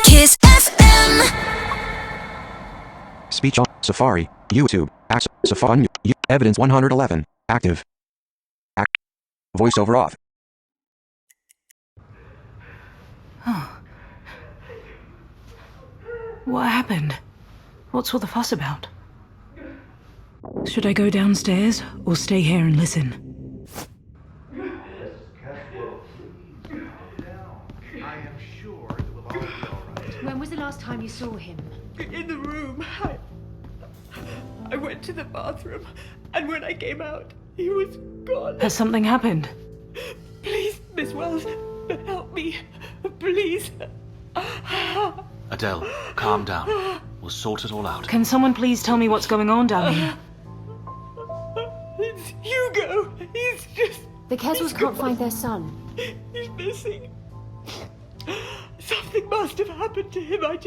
Kiss FM. Speech on Safari, YouTube, Safari, Evidence 111, active. Voiceover off. What happened? What's all the fuss about? Should I go downstairs or stay here and listen? When was the last time you saw him? In the room. I went to the bathroom, and when I came out, he was gone. Has something happened? Please, Miss Wells, help me. Please. Adele, calm down. We'll sort it all out. Can someone please tell me what's going on down here? It's Hugo. He's just... The Keswells can't find their son. He's missing. Something must have happened to him. I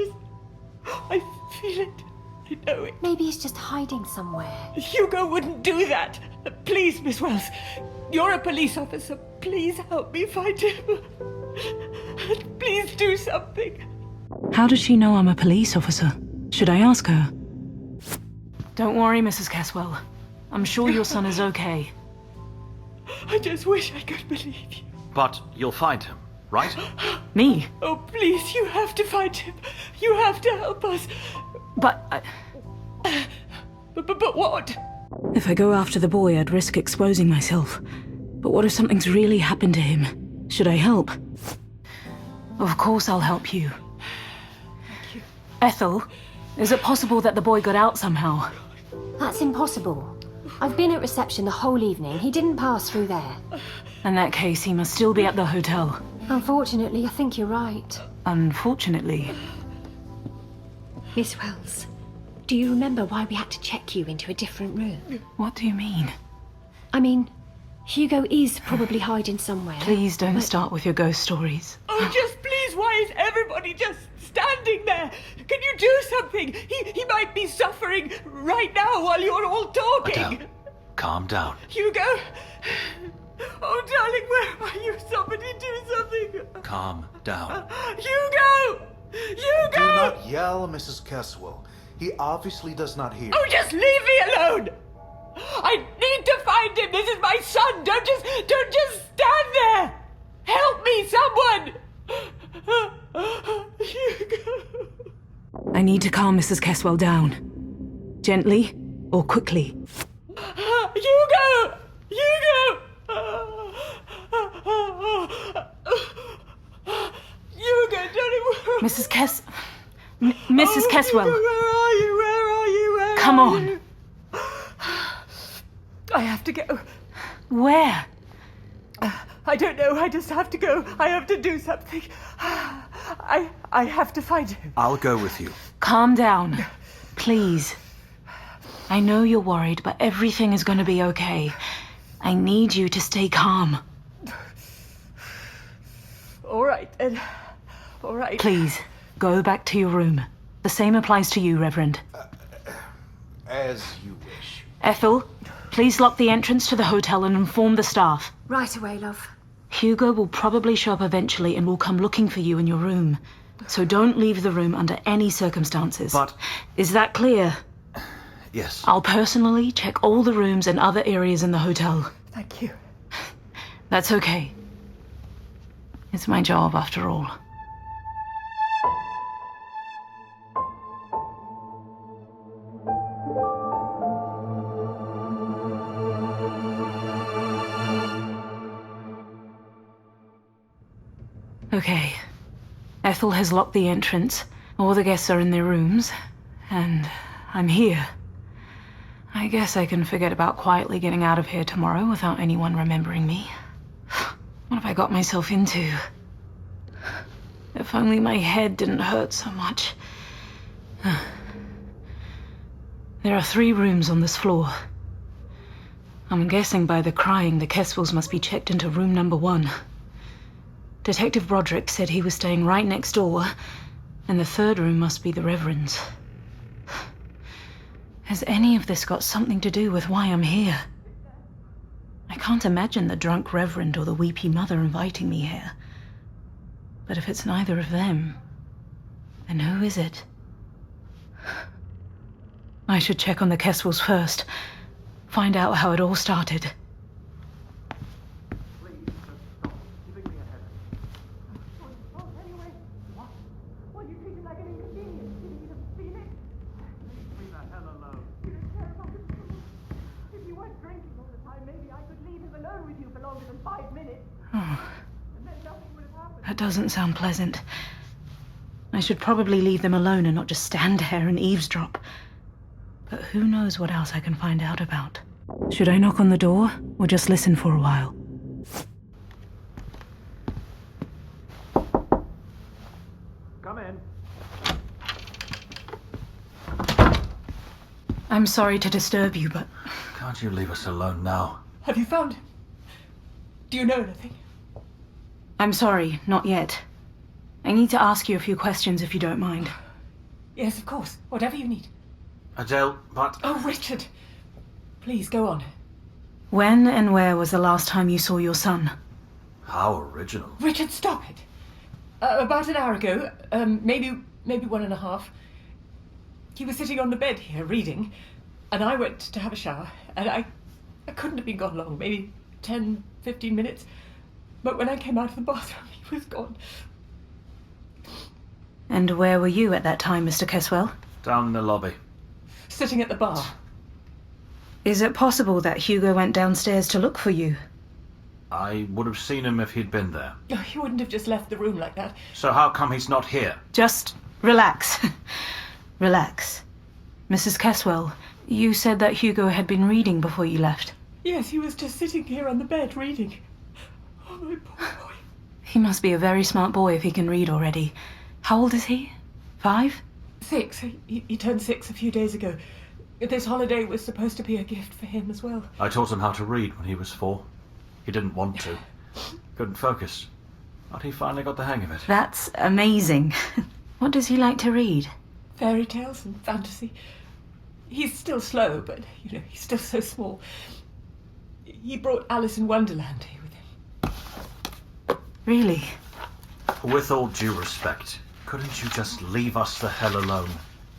feel it. I know it. Maybe he's just hiding somewhere. Hugo wouldn't do that. Please, Miss Wells. You're a police officer. Please help me find him. Please do something. How does she know I'm a police officer? Should I ask her? Don't worry, Mrs. Caswell. I'm sure your son is okay. I just wish I could believe you. But you'll find him, right? Me? Oh, please, you have to find him. You have to help us. But But what? if I go after the boy, I'd risk exposing myself. But what if something's really happened to him? Should I help? Of course I'll help you. Thank you. Ethel, is it possible that the boy got out somehow? That's impossible. I've been at reception the whole evening. He didn't pass through there. In that case, he must still be at the hotel. Unfortunately, I think you're right. Unfortunately. Miss Wells, do you remember why we had to check you into a different room? What do you mean? I mean, Hugo is probably hiding somewhere. Please don't start with your ghost stories. Oh, just please, why is everybody just standing there? Can you do something? He might be suffering right now while you're all talking. Adele, calm down. Hugo? Oh, darling, where are you? Somebody do something. Calm down. Hugo! Hugo! Do not yell, Mrs. Caswell. He obviously does not hear. Oh, just leave me alone! I need to find him. This is my son. Don't just stand there. Help me, someone. Hugo. I need to calm Mrs. Caswell down. Gently or quickly. Hugo! Hugo! Hugo, don't Mrs. Mrs. Caswell. Hugo, where are you? Where are you? Where Come are on. you? I have to go. Where? I don't know. I just have to go. I have to do something. I have to find him. I'll go with you. Calm down. Please. I know you're worried, but everything is going to be okay. I need you to stay calm. All right, Ed. All right. Please, go back to your room. The same applies to you, Reverend. As you wish. Ethel, please lock the entrance to the hotel and inform the staff. Right away, love. Hugo will probably show up eventually and will come looking for you in your room. So don't leave the room under any circumstances. But... Is that clear? Yes. I'll personally check all the rooms and other areas in the hotel. Thank you. That's okay. It's my job, after all. Okay. Ethel has locked the entrance. All the guests are in their rooms. And I'm here. I guess I can forget about quietly getting out of here tomorrow without anyone remembering me. What have I got myself into? If only my head didn't hurt so much. There are 3 rooms on this floor. I'm guessing by the crying, the Keswells must be checked into room number 1. Detective Broderick said he was staying right next door, and the 3rd room must be the Reverend's. Has any of this got something to do with why I'm here? I can't imagine the drunk Reverend or the weepy mother inviting me here. But if it's neither of them, then who is it? I should check on the Keswells first. Find out how it all started. That doesn't sound pleasant. I should probably leave them alone and not just stand there and eavesdrop. But who knows what else I can find out about. Should I knock on the door, or just listen for a while? Come in. I'm sorry to disturb you, but Can't you leave us alone now? Have you found him? Do you know anything? I'm sorry, not yet. I need to ask you a few questions if you don't mind. Yes, of course. Whatever you need. Adele, but... Oh, Richard. Please, go on. When and where was the last time you saw your son? How original. Richard, stop it. About an hour ago, maybe 1.5. He was sitting on the bed here, reading, and I went to have a shower, and I couldn't have been gone long, maybe 10, 15 minutes. But when I came out of the bathroom, he was gone. And where were you at that time, Mr. Keswell? Down in the lobby. Sitting at the bar. Is it possible that Hugo went downstairs to look for you? I would have seen him if he'd been there. Oh, he wouldn't have just left the room like that. So how come he's not here? Just relax. Relax. Mrs. Keswell, you said that Hugo had been reading before you left. Yes, he was just sitting here on the bed, reading. Oh, my poor boy. He must be a very smart boy if he can read already. How old is he? 5? 6. He turned 6 a few days ago. This holiday was supposed to be a gift for him as well. I taught him how to read when he was 4. He didn't want to. Couldn't focus. But he finally got the hang of it. That's amazing. What does he like to read? Fairy tales and fantasy. He's still slow, but, he's still so small. He brought Alice in Wonderland here with him. Really? With all due respect, couldn't you just leave us the hell alone?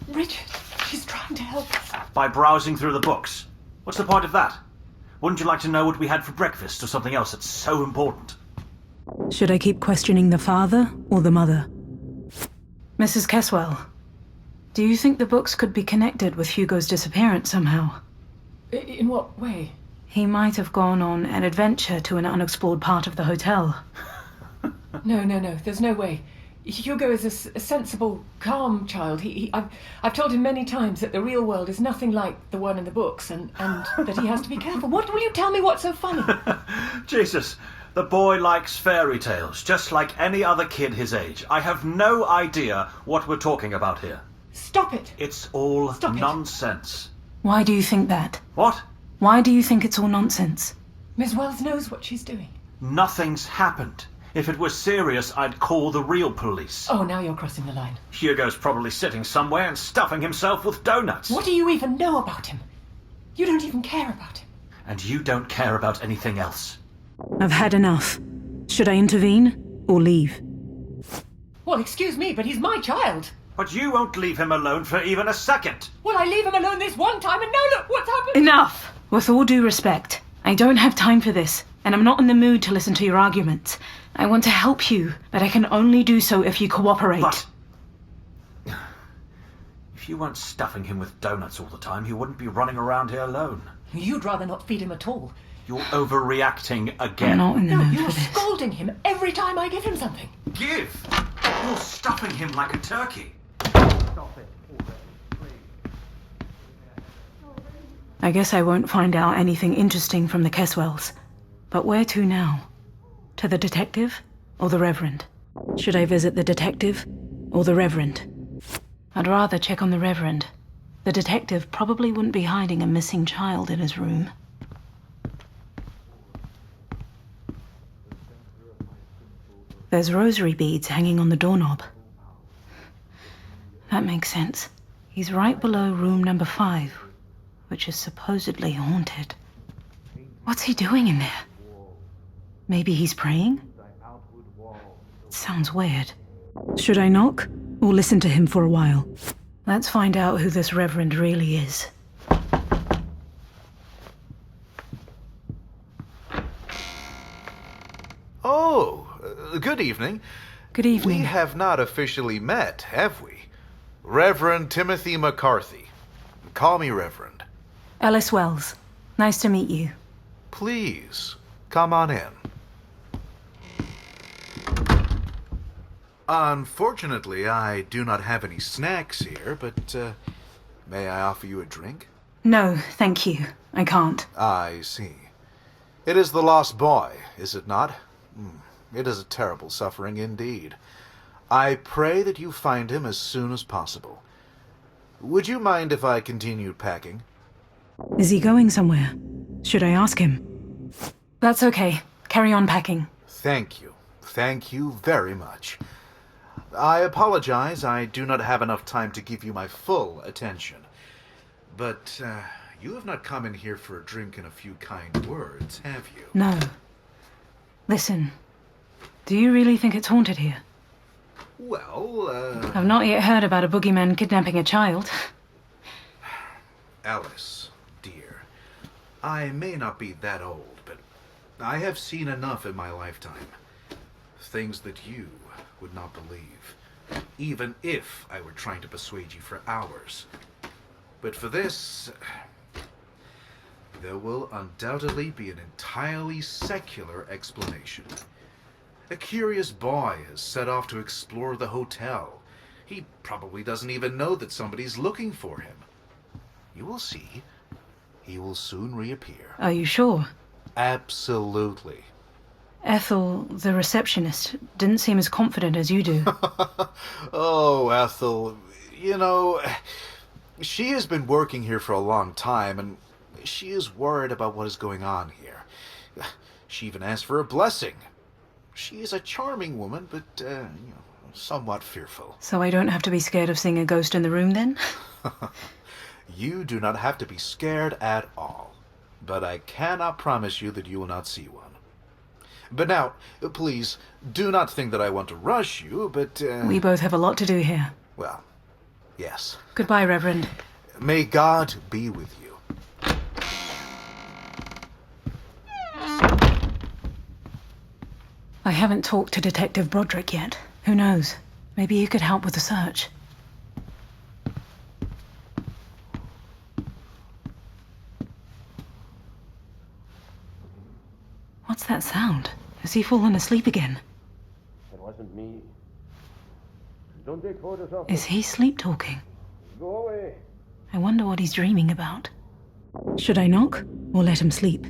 Richard, she's trying to help us. By browsing through the books. What's the point of that? Wouldn't you like to know what we had for breakfast or something else that's so important? Should I keep questioning the father or the mother? Mrs. Keswell, do you think the books could be connected with Hugo's disappearance somehow? In what way? He might have gone on an adventure to an unexplored part of the hotel. No, there's no way. Hugo is a sensible, calm child. I've told him many times that the real world is nothing like the one in the books, and that he has to be careful. What will you tell me what's so funny? Jesus, the boy likes fairy tales, just like any other kid his age. I have no idea what we're talking about here. Stop it! It's all Stop it. nonsense. Why do you think that? What? Why do you think it's all nonsense? Miss Wells knows what she's doing. Nothing's happened. If it was serious, I'd call the real police. Oh, now you're crossing the line. Hugo's probably sitting somewhere and stuffing himself with donuts. What do you even know about him? You don't even care about him. And you don't care about anything else. I've had enough. Should I intervene or leave? Well, excuse me, but he's my child. But you won't leave him alone for even a second. Well, I leave him alone this one time, and now look what's happened. Enough! With all due respect, I don't have time for this, and I'm not in the mood to listen to your arguments. I want to help you, but I can only do so if you cooperate. But if you weren't stuffing him with donuts all the time, he wouldn't be running around here alone. You'd rather not feed him at all. You're overreacting I'm again. not in the No, mood you're for this. scolding him every time I give him something. Give! You're stuffing him like a turkey. I guess I won't find out anything interesting from the Keswells. But where to now? To the detective or the Reverend? Should I visit the detective or the Reverend? I'd rather check on the Reverend. The detective probably wouldn't be hiding a missing child in his room. There's rosary beads hanging on the doorknob. That makes sense. He's right below room number 5, which is supposedly haunted. What's he doing in there? Maybe he's praying? Sounds weird. Should I knock, or listen to him for a while? Let's find out who this Reverend really is. Oh, good evening. Good evening. We have not officially met, have we? Reverend Timothy McCarthy. Call me Reverend. Ellis Wells. Nice to meet you. Please, come on in. Unfortunately, I do not have any snacks here, but may I offer you a drink? No, thank you. I can't. I see. It is the lost boy, is it not? It is a terrible suffering indeed. I pray that you find him as soon as possible. Would you mind if I continued packing? Is he going somewhere? Should I ask him? That's okay. Carry on packing. Thank you. Thank you very much. I apologize, I do not have enough time to give you my full attention. But, you have not come in here for a drink and a few kind words, have you? No. Listen, do you really think it's haunted here? Well, I've not yet heard about a boogeyman kidnapping a child. Alice, dear, I may not be that old, but I have seen enough in my lifetime. Things that you would not believe, even if I were trying to persuade you for hours. But for this, there will undoubtedly be an entirely secular explanation. A curious boy has set off to explore the hotel. He probably doesn't even know that somebody's looking for him. You will see. He will soon reappear. Are you sure? Absolutely. Ethel, the receptionist, didn't seem as confident as you do. Oh, Ethel, you know, she has been working here for a long time, and she is worried about what is going on here. She even asked for a blessing. She is a charming woman, but, somewhat fearful. So I don't have to be scared of seeing a ghost in the room, then? You do not have to be scared at all, but I cannot promise you that you will not see one. But now, please, do not think that I want to rush you, but, We both have a lot to do here. well, yes. Goodbye, Reverend. May God be with you. I haven't talked to Detective Broderick yet. Who knows? Maybe he could help with the search. What's that sound? Has he fallen asleep again? It wasn't me. Don't take photos of Is he sleep-talking? Go away. I wonder what he's dreaming about. Should I knock, or let him sleep?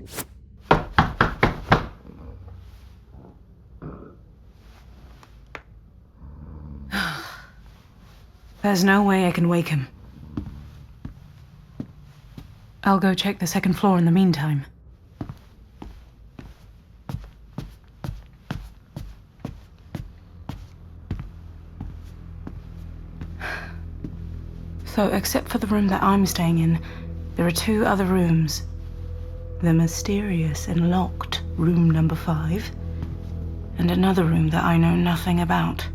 There's no way I can wake him. I'll go check the second floor in the meantime. So, except for the room that I'm staying in, there are two other rooms. The mysterious and locked room number 5, and another room that I know nothing about.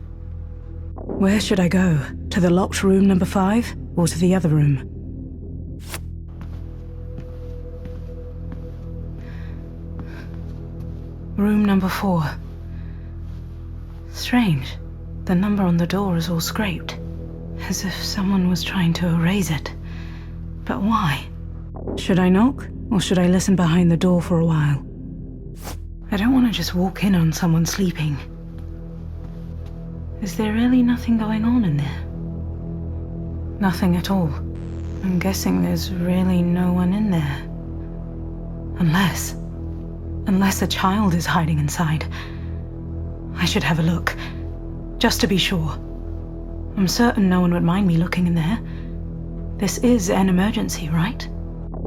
Where should I go? To the locked room number 5, or to the other room? Room number 4. Strange. The number on the door is all scraped. As if someone was trying to erase it. But why? Should I knock, or should I listen behind the door for a while? I don't want to just walk in on someone sleeping. Is there really nothing going on in there? Nothing at all. I'm guessing there's really no one in there. Unless a child is hiding inside. I should have a look, just to be sure. I'm certain no one would mind me looking in there. This is an emergency, right?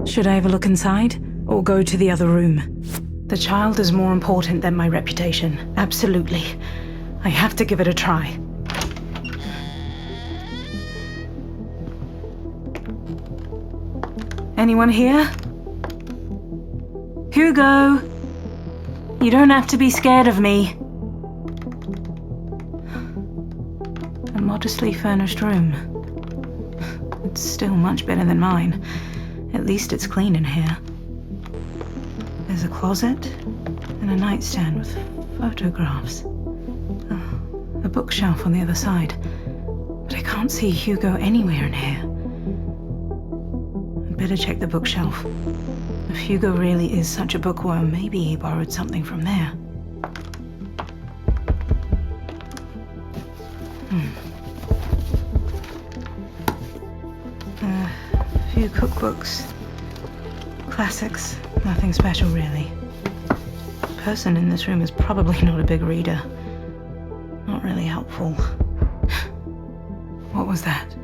Should I have a look inside, or go to the other room? The child is more important than my reputation, absolutely. I have to give it a try. Anyone here? Hugo! You don't have to be scared of me. A modestly furnished room. It's still much better than mine. At least it's clean in here. There's a closet and a nightstand with photographs. A bookshelf on the other side. But I can't see Hugo anywhere in here. I'd better check the bookshelf. If Hugo really is such a bookworm, maybe he borrowed something from there. A few cookbooks. Classics. Nothing special, really. The person in this room is probably not a big reader. Not really helpful. What was that?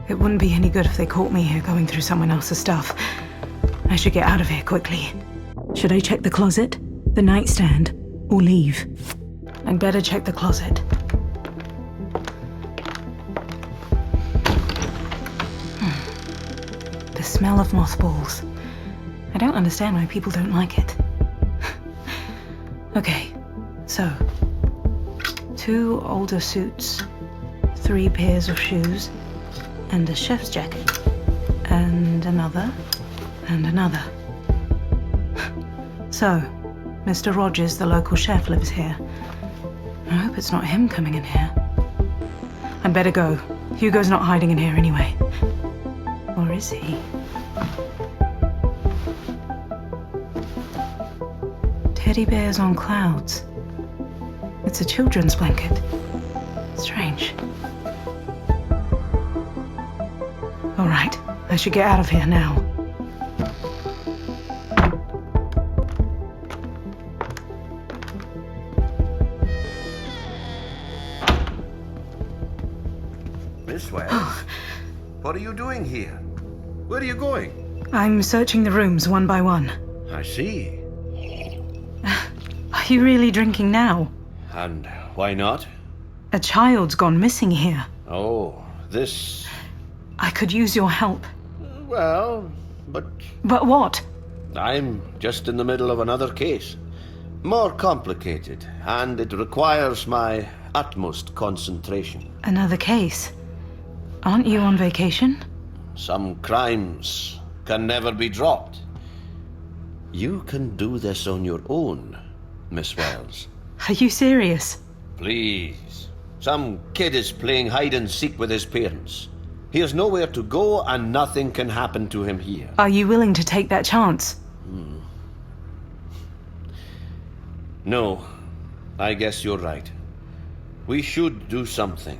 It wouldn't be any good if they caught me here going through someone else's stuff. I should get out of here quickly. Should I check the closet, the nightstand, or leave? I'd better check the closet. The smell of mothballs. I don't understand why people don't like it. Okay, so 2 older suits, 3 pairs of shoes, and a chef's jacket, and another, and another. So, Mr. Rogers, the local chef, lives here. I hope it's not him coming in here. I'd better go. Hugo's not hiding in here anyway. Or is he? Teddy bears on clouds. It's a children's blanket. Strange. All right, I should get out of here now. Miss Wells, what are you doing here? Where are you going? I'm searching the rooms one by one. I see. Are you really drinking now? And why not? A child's gone missing here. Oh, this... I could use your help. Well, but But what? I'm just in the middle of another case. More complicated, and it requires my utmost concentration. Another case. Aren't you on vacation? Some crimes can never be dropped. You can do this on your own, Miss Wells. Are you serious? Please. Some kid is playing hide and seek with his parents. He has nowhere to go and nothing can happen to him here. Are you willing to take that chance? No, I guess you're right. We should do something,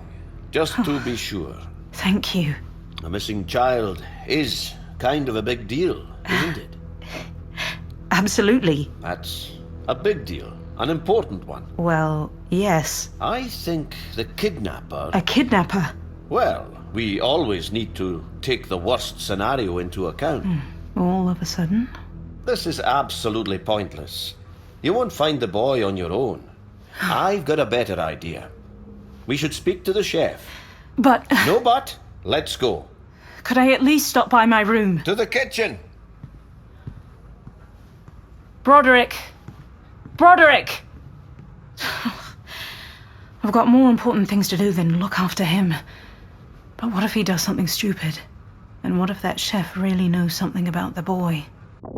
just to be sure. Thank you. A missing child is kind of a big deal, isn't it? Absolutely. That's a big deal, an important one. Well, yes. I think the kidnapper... A kidnapper? Well, we always need to take the worst scenario into account. All of a sudden? This is absolutely pointless. You won't find the boy on your own. I've got a better idea. We should speak to the chef. But... No but. Let's go. Could I at least stop by my room? To the kitchen. Broderick! Broderick! I've got more important things to do than look after him. But what if he does something stupid? And what if that chef really knows something about the boy?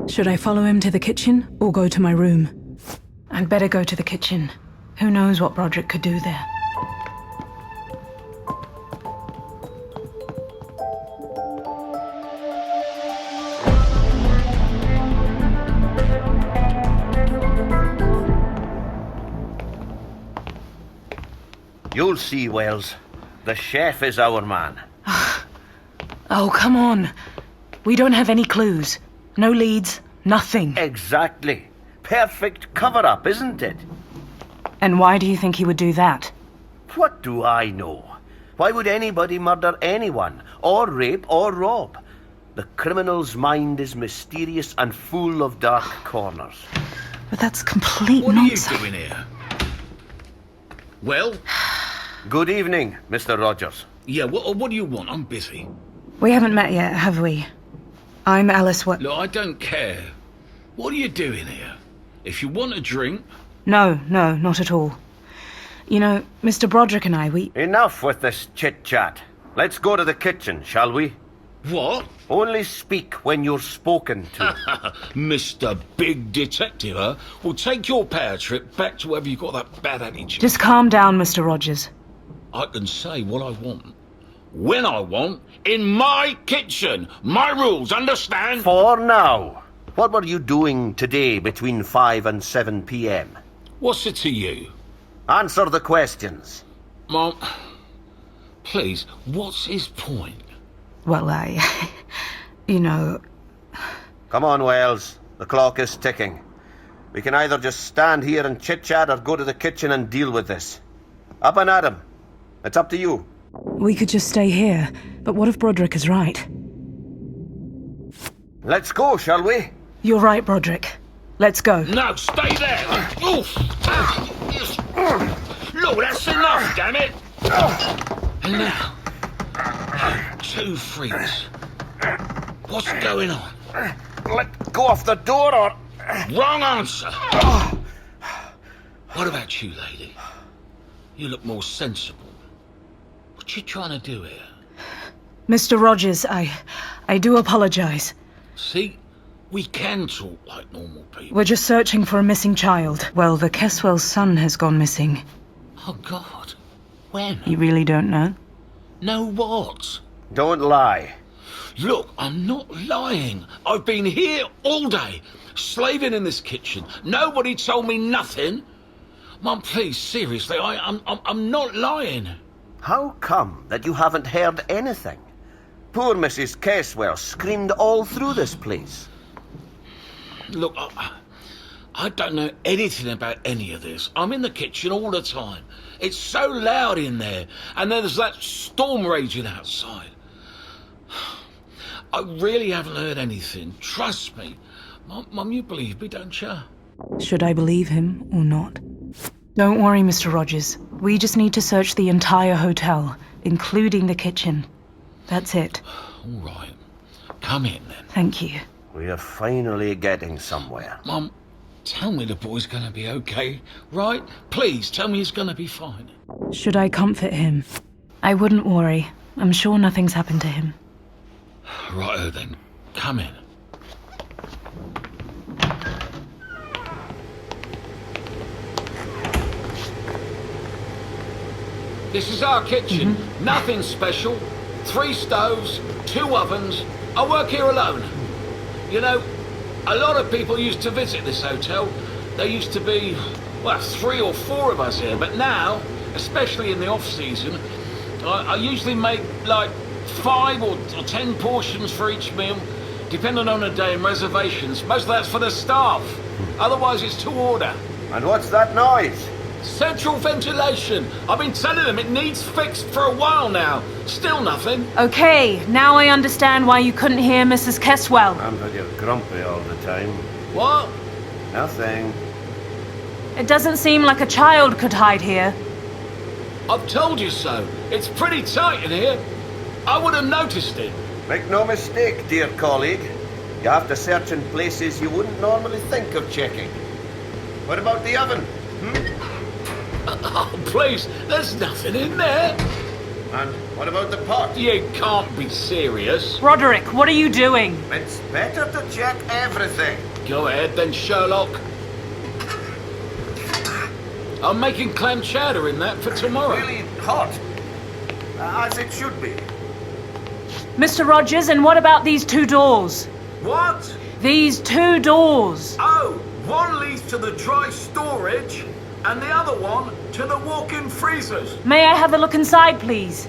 Should I follow him to the kitchen or go to my room? I'd better go to the kitchen. Who knows what Broderick could do there? You'll see, Wells. The chef is our man. Oh, come on. We don't have any clues. No leads, nothing. Exactly. Perfect cover-up, isn't it? And why do you think he would do that? What do I know? Why would anybody murder anyone, or rape, or rob? The criminal's mind is mysterious and full of dark corners. But that's complete What are you nonsense. doing here? Well? Good evening, Mr. Rogers. Yeah, what do you want? I'm busy. We haven't met yet, have we? I'm Alice Look, I don't care. What are you doing here? If you want a drink... No, not at all. You know, Mr. Broderick and I, we... Enough with this chit-chat. Let's go to the kitchen, shall we? What? Only speak when you're spoken to. Mr. Big Detective, huh? Well, take your power trip back to wherever you got that bad attitude. Just calm down, Mr. Rogers. I can say what I want, when I want, in my kitchen. My rules, understand? For now. What were you doing today between 5 and 7 p.m.? What's it to you? Answer the questions. Mom, please, what's his point? Well, you know... Come on, Wells. The clock is ticking. We can either just stand here and chit-chat or go to the kitchen and deal with this. Up and at 'em. It's up to you. We could just stay here, but what if Broderick is right? Let's go, shall we? You're right, Broderick. Let's go. No, stay there! Oof! Look, that's enough, damn it! And now, two freaks. What's going on? Let go of the door or... Wrong answer! What about you, lady? You look more sensible. What you trying to do here? Mr. Rogers, I do apologize. See? We can talk like normal people. We're just searching for a missing child. Well, the Kesswell's son has gone missing. Oh, God. When? You really don't know? Know what? Don't lie. Look, I'm not lying. I've been here all day, slaving in this kitchen. Nobody told me nothing. Mum, please, seriously, I'm not lying. How come that you haven't heard anything? Poor Mrs. Caswell screamed all through this place. Look, I don't know anything about any of this. I'm in the kitchen all the time. It's so loud in there, and there's that storm raging outside. I really haven't heard anything. Trust me. Mum, you believe me, don't you? Should I believe him or not? Don't worry, Mr. Rogers. We just need to search the entire hotel, including the kitchen. That's it. All right. Come in, then. Thank you. We are finally getting somewhere. Mum, tell me the boy's gonna be okay, right? Please, tell me he's gonna be fine. Should I comfort him? I wouldn't worry. I'm sure nothing's happened to him. Righto then. Come in. This is our kitchen. Nothing special. 3 stoves, 2 ovens. I work here alone. You know, a lot of people used to visit this hotel. There used to be, well, 3 or 4 of us here, but now, especially in the off-season, I usually make like 5 or 10 portions for each meal, depending on the day and reservations. Most of that's for the staff. Otherwise, it's to order. And what's that noise? Central ventilation. I've been telling them it needs fixed for a while now. Still nothing. Okay, now I understand why you couldn't hear Mrs. Kesswell. I'm that you're grumpy all the time. What? Nothing. It doesn't seem like a child could hide here. I've told you so. It's pretty tight in here. I would have noticed it. Make no mistake, dear colleague. You have to search in places you wouldn't normally think of checking. What about the oven? Oh, please, there's nothing in there. And what about the pot? You can't be serious. Broderick, what are you doing? It's better to check everything. Go ahead then, Sherlock. I'm making clam chowder in that for tomorrow. Really hot. As it should be. Mr. Rogers, and what about these 2 doors? What? These 2 doors. Oh, one leads to the dry storage, and the other one to the walk-in freezers. May I have a look inside, please?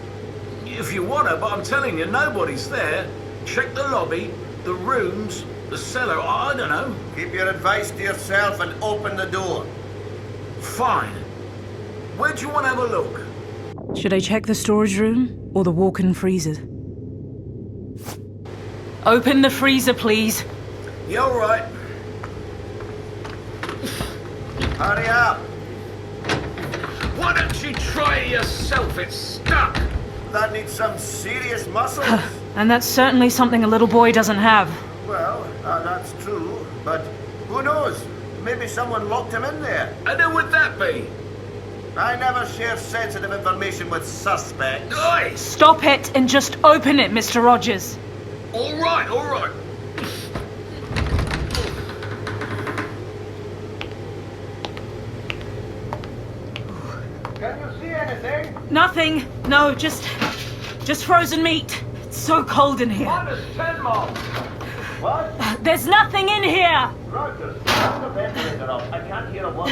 If you wanna, but I'm telling you, nobody's there. Check the lobby, the rooms, the cellar, I don't know. Keep your advice to yourself and open the door. Fine. Where do you want to have a look? Should I check the storage room or the walk-in freezer? Open the freezer, please. Yeah, all right. Hurry up. Why don't you try it yourself? It's stuck. That needs some serious muscles. And that's certainly something a little boy doesn't have. Well, that's true, but who knows? Maybe someone locked him in there. And who would that be? I never share sensitive information with suspects. Oi! Stop it and just open it, Mr. Rogers. All right, all right. Can you see anything? Nothing. No, just frozen meat. It's so cold in here. -10 miles. What? There's nothing in here. Rogers, turn the ventilator off. I can't hear a word.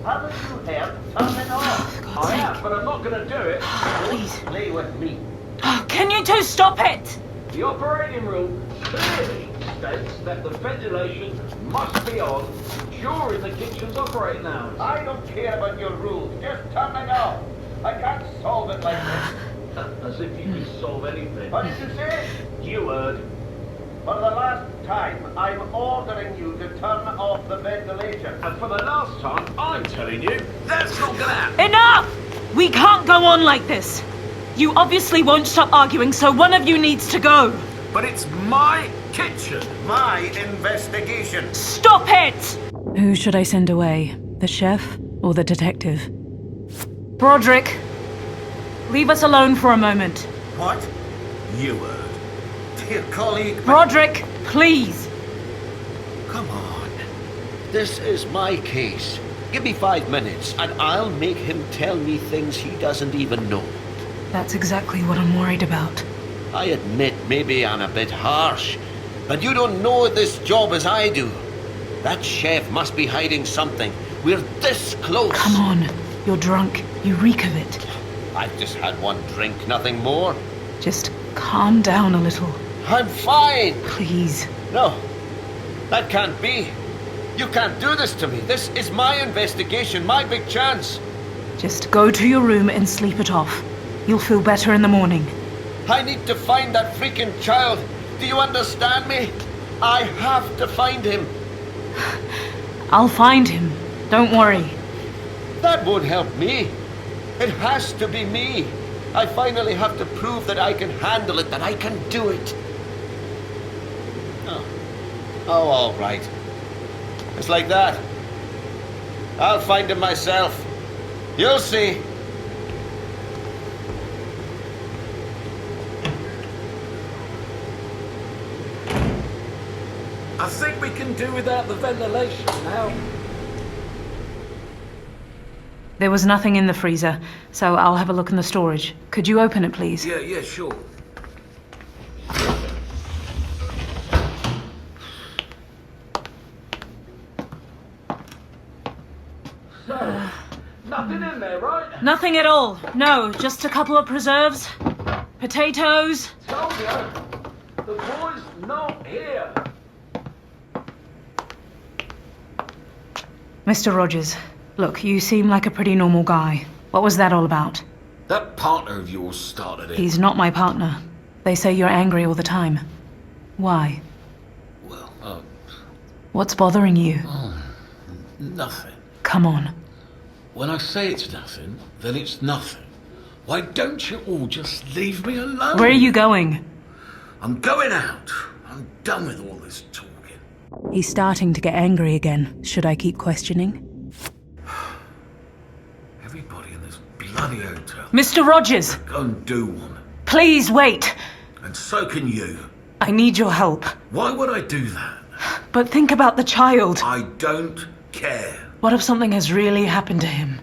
Haven't you heard? Turn it off. I am, but I'm not going to do it. Please. Play with me. Oh, can you two stop it? The operating room clearly states that the ventilation must be on during the kitchen's operating hours. I don't care about your rules. Just turn it off. I can't solve it like this. As if you could solve anything. What did you say? You heard. For the last time, I'm ordering you to turn off the ventilation. And for the last time, I'm telling you, that's not going to happen. Enough! We can't go on like this. You obviously won't stop arguing, so one of you needs to go. But it's my kitchen. My investigation. Stop it! Who should I send away? The chef or the detective? Broderick, leave us alone for a moment. What? You heard. Dear colleague. Broderick, please. Come on. This is my case. Give me 5 minutes, and I'll make him tell me things he doesn't even know. That's exactly what I'm worried about. I admit maybe I'm a bit harsh, but you don't know this job as I do. That chef must be hiding something. We're this close. Come on, you're drunk. You reek of it. I've just had one drink, nothing more. Just calm down a little. I'm fine. Please. No, that can't be. You can't do this to me. This is my investigation, my big chance. Just go to your room and sleep it off. You'll feel better in the morning. I need to find that freaking child. Do you understand me? I have to find him. I'll find him. Don't worry. That won't help me. It has to be me. I finally have to prove that I can handle it, that I can do it. Oh, all right. It's like that. I'll find him myself. You'll see. I think we can do without the ventilation now. There was nothing in the freezer, so I'll have a look in the storage. Could you open it, please? Yeah, sure. So, nothing in there, right? Nothing at all. No, just a couple of preserves. Potatoes. Told you. The boy's not here. Mr. Rogers, look, you seem like a pretty normal guy. What was that all about? That partner of yours started it. He's not my partner. They say you're angry all the time. Why? Well, What's bothering you? nothing. Come on. When I say it's nothing, then it's nothing. Why don't you all just leave me alone? Where are you going? I'm going out. I'm done with all this talking. He's starting to get angry again. Should I keep questioning? Everybody in this bloody hotel. Mr. Rogers! Go and do one. Please wait! And so can you. I need your help. Why would I do that? But think about the child. I don't care. What if something has really happened to him?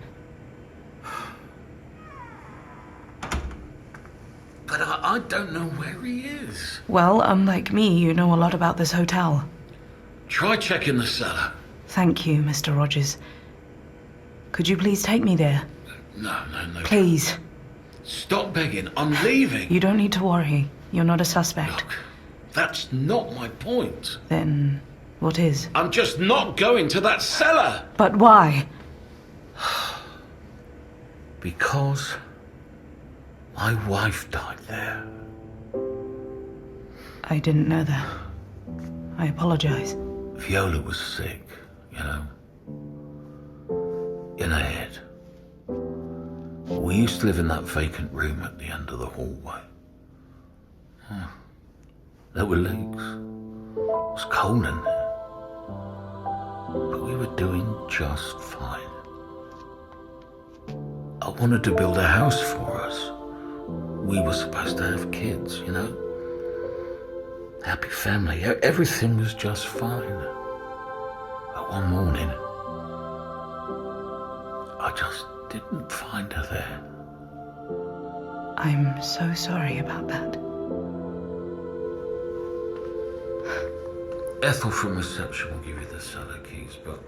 But I don't know where he is. Well, unlike me, you know a lot about this hotel. Try checking the cellar. Thank you, Mr. Rogers. Could you please take me there? No. Please. Stop begging. I'm leaving. You don't need to worry. You're not a suspect. Look, that's not my point. Then what is? I'm just not going to that cellar. But why? Because my wife died there. I didn't know that. I apologize. Viola was sick, you know. In her head. We used to live in that vacant room at the end of the hallway. There were leaks. It was cold in there. But we were doing just fine. I wanted to build a house for us. We were supposed to have kids, you know? Happy family. Everything was just fine. But one morning, I just didn't find her there. I'm so sorry about that. Ethel from reception will give you the cellar keys, but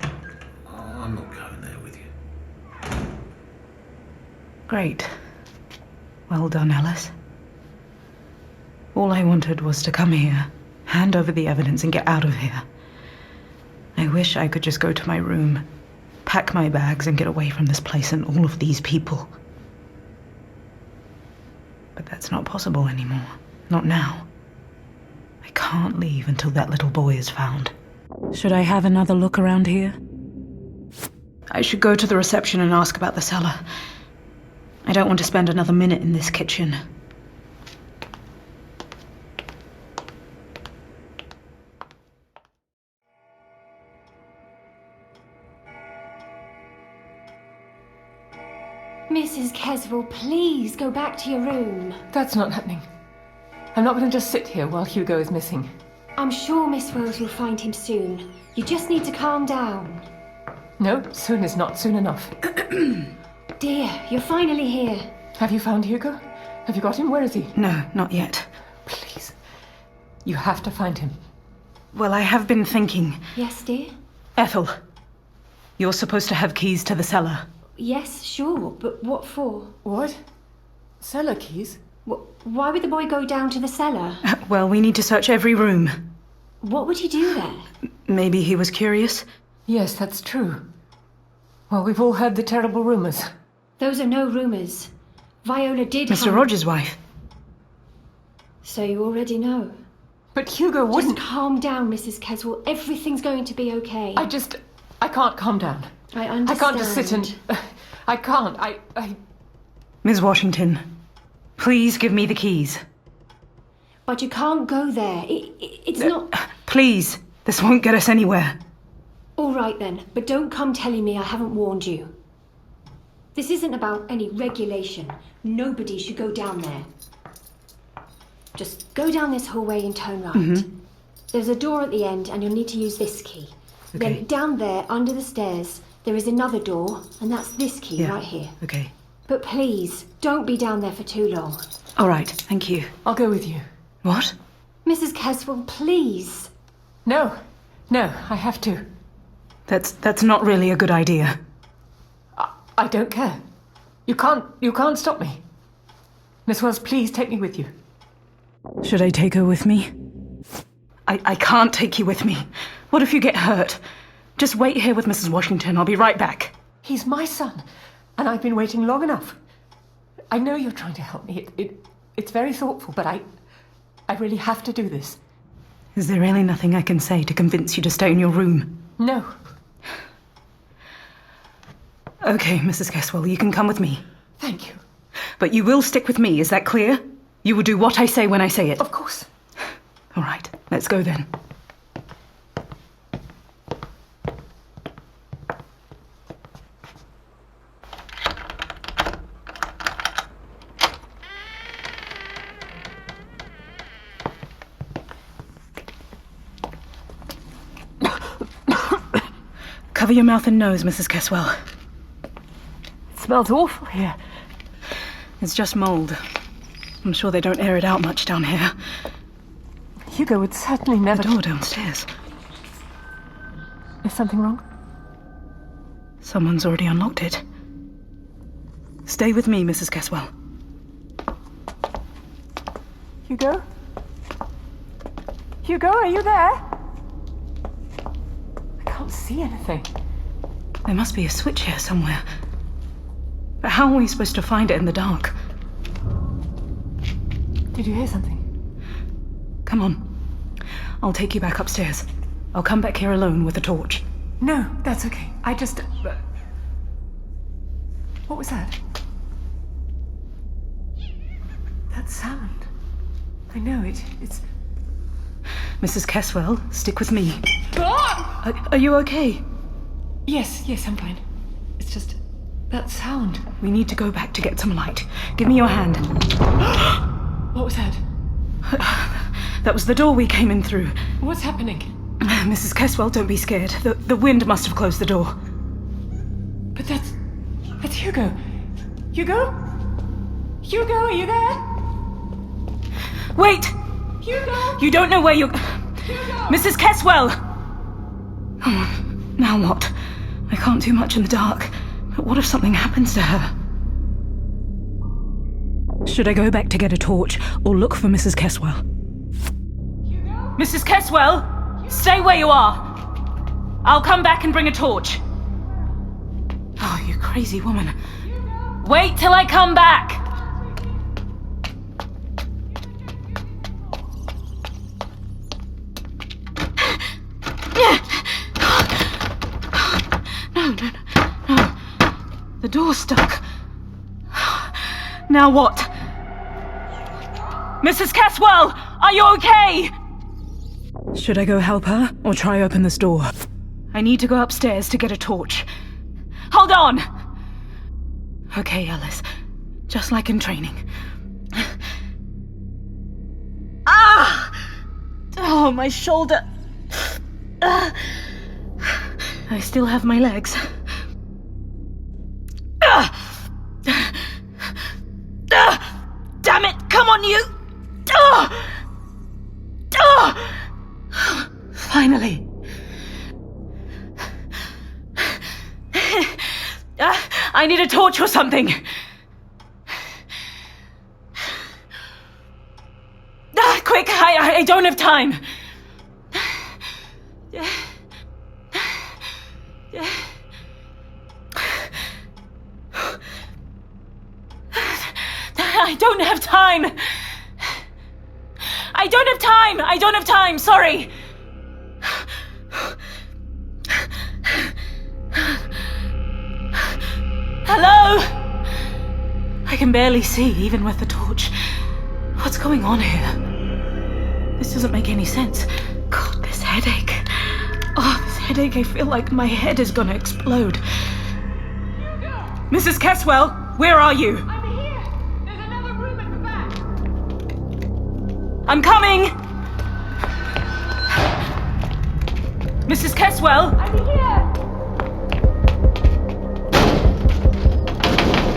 I'm not going there with you. Great. Well done, Alice. All I wanted was to come here, hand over the evidence, and get out of here. I wish I could just go to my room, pack my bags, and get away from this place and all of these people. But that's not possible anymore. Not now. I can't leave until that little boy is found. Should I have another look around here? I should go to the reception and ask about the cellar. I don't want to spend another minute in this kitchen. Mrs. Caswell, please go back to your room. That's not happening. I'm not going to just sit here while Hugo is missing. I'm sure Miss Rose will find him soon. You just need to calm down. No, soon is not soon enough. Dear, you're finally here. Have you found Hugo? Have you got him? Where is he? No, not yet. Please. You have to find him. Well, I have been thinking. Yes, dear? Ethel, you're supposed to have keys to the cellar. Yes, sure, but what for? What? Cellar keys? Why would the boy go down to the cellar? Well, we need to search every room. What would he do there? Maybe he was curious. Yes, that's true. Well, we've all heard the terrible rumors. Those are no rumors. Viola did Mr. Rogers' wife. So you already know. But Hugo wouldn't. Just calm down, Mrs. Caswell. Everything's going to be okay. I can't calm down. I understand. I can't just sit and... I can't. I... Ms. Washington, please give me the keys. But you can't go there. It's not... Please, this won't get us anywhere. All right then, but don't come telling me I haven't warned you. This isn't about any regulation. Nobody should go down there. Just go down this hallway and turn right. There's a door at the end and you'll need to use this key. Okay. Then down there, under the stairs, there is another door, and that's this key right here. Okay. But please, don't be down there for too long. All right, thank you. I'll go with you. What? Mrs. Caswell, please. No, I have to. That's not really a good idea. I don't care. You can't stop me. Miss Wells, please take me with you. Should I take her with me? I can't take you with me. What if you get hurt? Just wait here with Mrs. Washington. I'll be right back. He's my son, and I've been waiting long enough. I know you're trying to help me. It's very thoughtful, but I really have to do this. Is there really nothing I can say to convince you to stay in your room? No. Okay, Mrs. Caswell, you can come with me. Thank you. But you will stick with me, is that clear? You will do what I say when I say it. Of course. All right, let's go then. Cover your mouth and nose, Mrs. Caswell. It smells awful here. It's just mold. I'm sure they don't air it out much down here. Hugo would certainly never... The door downstairs. Is something wrong? Someone's already unlocked it. Stay with me, Mrs. Caswell. Hugo? Hugo, are you there? I can't see anything. There must be a switch here somewhere. But how are we supposed to find it in the dark? Did you hear something? Come on. I'll take you back upstairs. I'll come back here alone with a torch. No, that's okay. I just... What was that? That sound. I know it's... Mrs. Caswell, stick with me. Ah! Are you okay? Yes, I'm fine. It's just... That sound. We need to go back to get some light. Give me your hand. What was that? That was the door we came in through. What's happening? Mrs. Caswell, don't be scared. The wind must have closed the door. But that's Hugo. Hugo? Hugo, are you there? Wait! Hugo! You don't know where you're... Hugo! Mrs. Caswell! Now what? I can't do much in the dark. But what if something happens to her? Should I go back to get a torch or look for Mrs. Caswell? Hugo? Mrs. Caswell! Stay where you are! I'll come back and bring a torch. Oh, you crazy woman. Wait till I come back! No. The door's stuck. Now what? Mrs. Caswell, are you okay? Should I go help her or try open this door? I need to go upstairs to get a torch. Hold on! Okay, Alice. Just like in training. Ah! Oh, my shoulder. I still have my legs. Damn it! Come on, you! Finally. I need a torch or something. Quick! I don't have time. I don't have time. I don't have time. Sorry. Hello? I can barely see, even with the torch. What's going on here? This doesn't make any sense. God, this headache. Oh, this headache, I feel like my head is gonna explode. Hugo! Mrs. Caswell, where are you? I'm here! There's another room at the back! I'm coming! Mrs. Caswell! I'm here!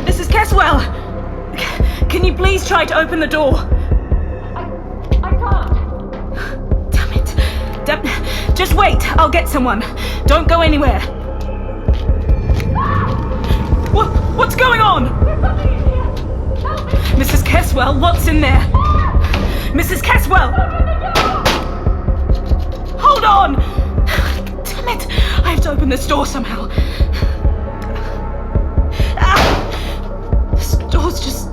Mrs. Caswell! Can you please try to open the door? I can't. Damn it. Just wait, I'll get someone. Don't go anywhere. What's going on? There's something in here! Help me! Mrs. Caswell, what's in there? Mrs. Caswell! Open the door! Hold on! Damn it! I have to open this door somehow. This door's just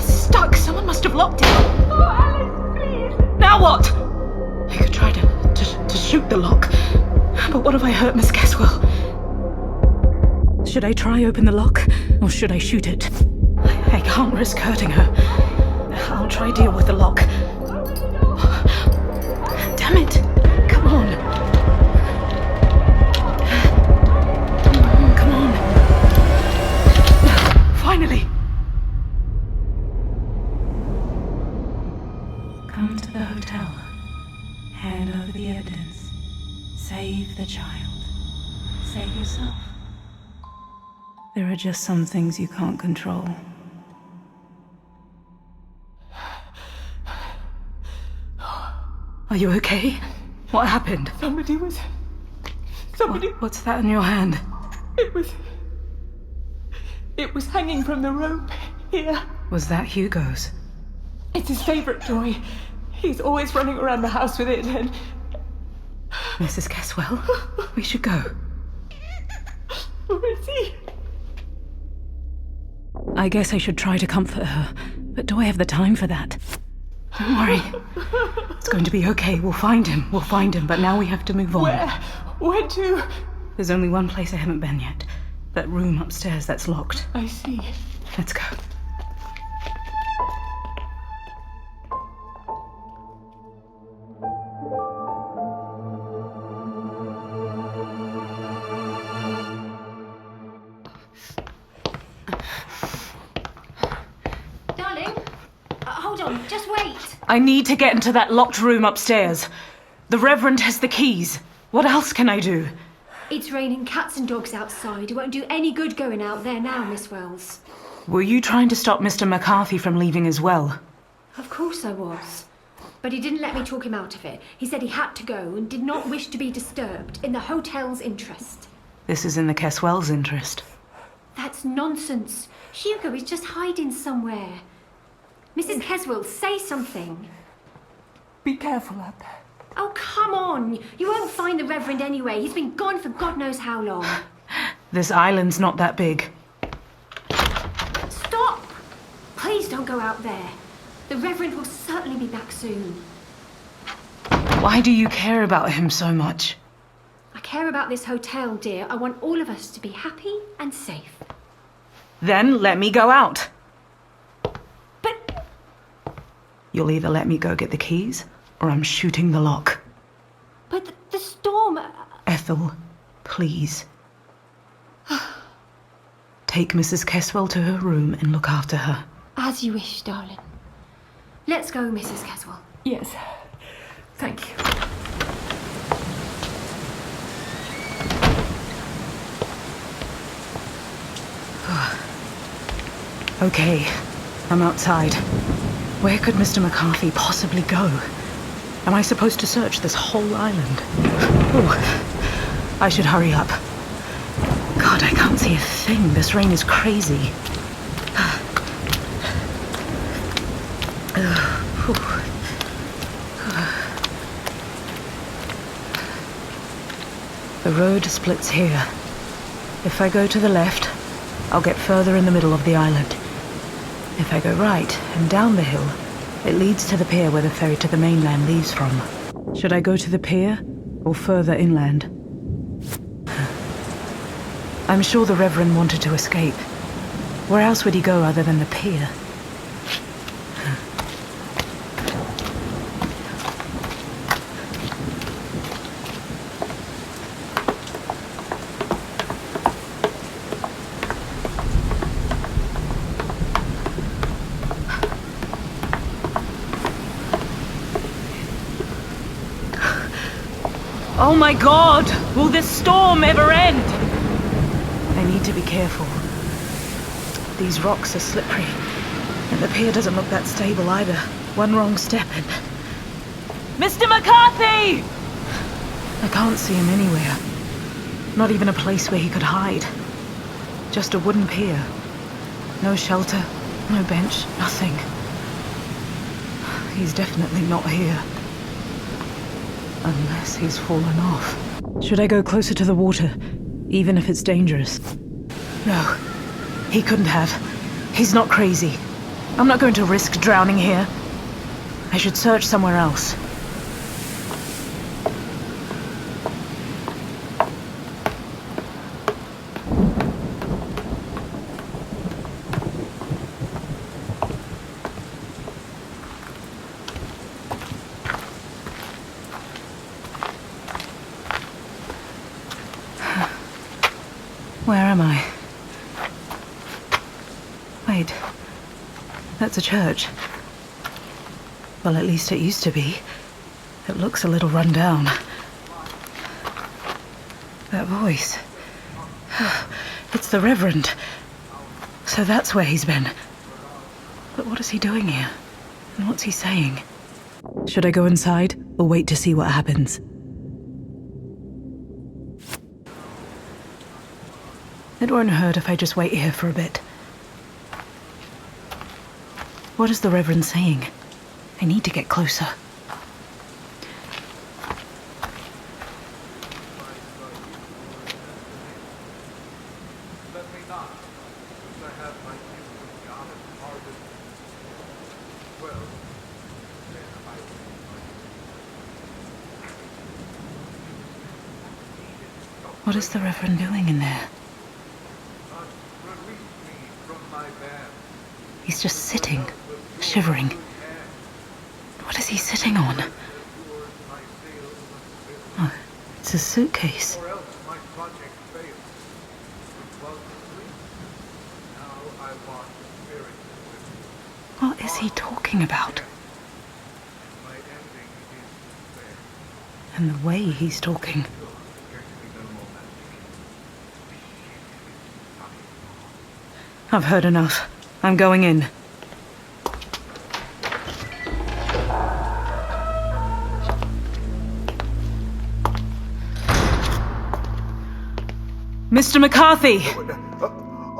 stuck. Someone must have locked it. Oh, Alice, please! Now what? I could try to shoot the lock. But what if I hurt Miss Caswell? Should I try open the lock, or should I shoot it? I can't risk hurting her. I'll try deal with the lock. Damn it! Come on. Come on. Finally. Come to the hotel. Hand over the evidence. Save the child. Save yourself. There are just some things you can't control. Are you okay? What happened? Somebody... What's that in your hand? It was hanging from the rope here. Was that Hugo's? It's his favorite toy. He's always running around the house with it and... Mrs. Caswell, we should go. Where is he? I guess I should try to comfort her, but do I have the time for that? Don't worry. It's going to be okay. We'll find him, but now we have to move on. Where to? There's only one place I haven't been yet. That room upstairs that's locked. I see. Let's go. Hold on, just wait. I need to get into that locked room upstairs. The Reverend has the keys. What else can I do? It's raining cats and dogs outside. It won't do any good going out there now, Miss Wells. Were you trying to stop Mr. McCarthy from leaving as well? Of course I was. But he didn't let me talk him out of it. He said he had to go and did not wish to be disturbed in the hotel's interest. This is in the Caswell's interest. That's nonsense. Hugo is just hiding somewhere. Mrs. Caswell, say something. Be careful out there. Oh, come on. You won't find the Reverend anyway. He's been gone for God knows how long. This island's not that big. Stop! Please don't go out there. The Reverend will certainly be back soon. Why do you care about him so much? I care about this hotel, dear. I want all of us to be happy and safe. Then let me go out. But You'll either let me go get the keys, or I'm shooting the lock. But the storm... Ethel, please. Take Mrs. Caswell to her room and look after her. As you wish, darling. Let's go, Mrs. Caswell. Yes. Thank you. Okay, I'm outside. Where could Mr. McCarthy possibly go? Am I supposed to search this whole island? Oh, I should hurry up. God, I can't see a thing. This rain is crazy. The road splits here. If I go to the left, I'll get further in the middle of the island. If I go right and down the hill, it leads to the pier where the ferry to the mainland leaves from. Should I go to the pier or further inland? I'm sure the Reverend wanted to escape. Where else would he go other than the pier? Oh my God! Will this storm ever end? I need to be careful. These rocks are slippery, and the pier doesn't look that stable either. One wrong step and... Mr. McCarthy! I can't see him anywhere. Not even a place where he could hide. Just a wooden pier. No shelter, no bench, nothing. He's definitely not here. Unless he's fallen off. Should I go closer to the water, even if it's dangerous? No, he couldn't have. He's not crazy. I'm not going to risk drowning here. I should search somewhere else. Where am I? Wait. That's a church. Well, at least it used to be. It looks a little run down. That voice. It's the Reverend. So that's where he's been. But what is he doing here? And what's he saying? Should I go inside or wait to see what happens? It won't hurt if I just wait here for a bit. What is the Reverend saying? I need to get closer. What is the Reverend doing in there? He's just sitting, shivering. What is he sitting on? Oh, it's a suitcase. What is is he talking about? And the way he's talking. I've heard enough. I'm going in. Mr. McCarthy!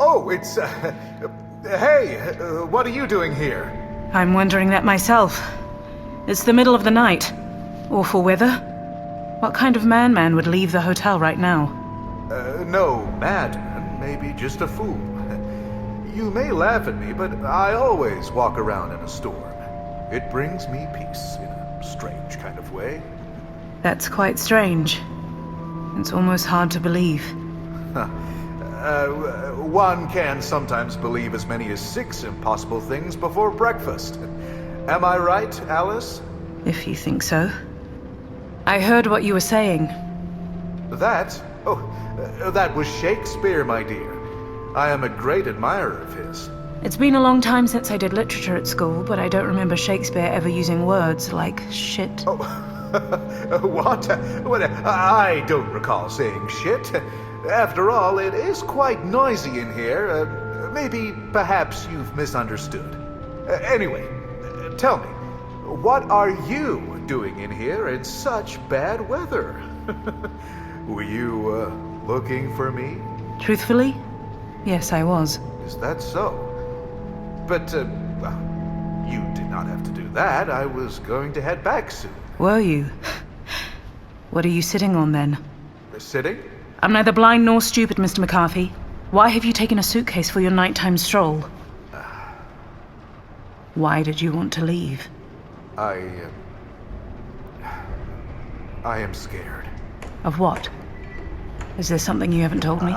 Oh, it's... hey, what are you doing here? I'm wondering that myself. It's the middle of the night. Awful weather. What kind of man would leave the hotel right now? No madman, maybe just a fool. You may laugh at me, but I always walk around in a storm. It brings me peace in a strange kind of way. That's quite strange. It's almost hard to believe. One can sometimes believe as many as 6 impossible things before breakfast. Am I right, Alice? If you think so. I heard what you were saying. That? Oh, that was Shakespeare, my dear. I am a great admirer of his. It's been a long time since I did literature at school, but I don't remember Shakespeare ever using words like shit. Oh, what? I don't recall saying shit. After all, it is quite noisy in here. Maybe, perhaps you've misunderstood. Anyway, tell me, what are you doing in here in such bad weather? Were you, looking for me? Truthfully? Yes, I was. Is that so? But, well, you did not have to do that. I was going to head back soon. Were you? What are you sitting on then? Sitting? I'm neither blind nor stupid, Mr. McCarthy. Why have you taken a suitcase for your nighttime stroll? Why did you want to leave? I am scared. Of what? Is there something you haven't told me?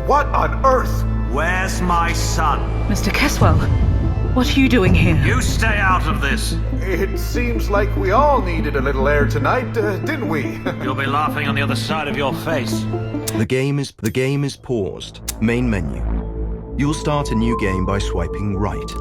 What on earth? Where's my son? Mr. Caswell, what are you doing here? You stay out of this. It seems like we all needed a little air tonight, didn't we? You'll be laughing on the other side of your face. The game is paused. Main menu. You'll start a new game by swiping right.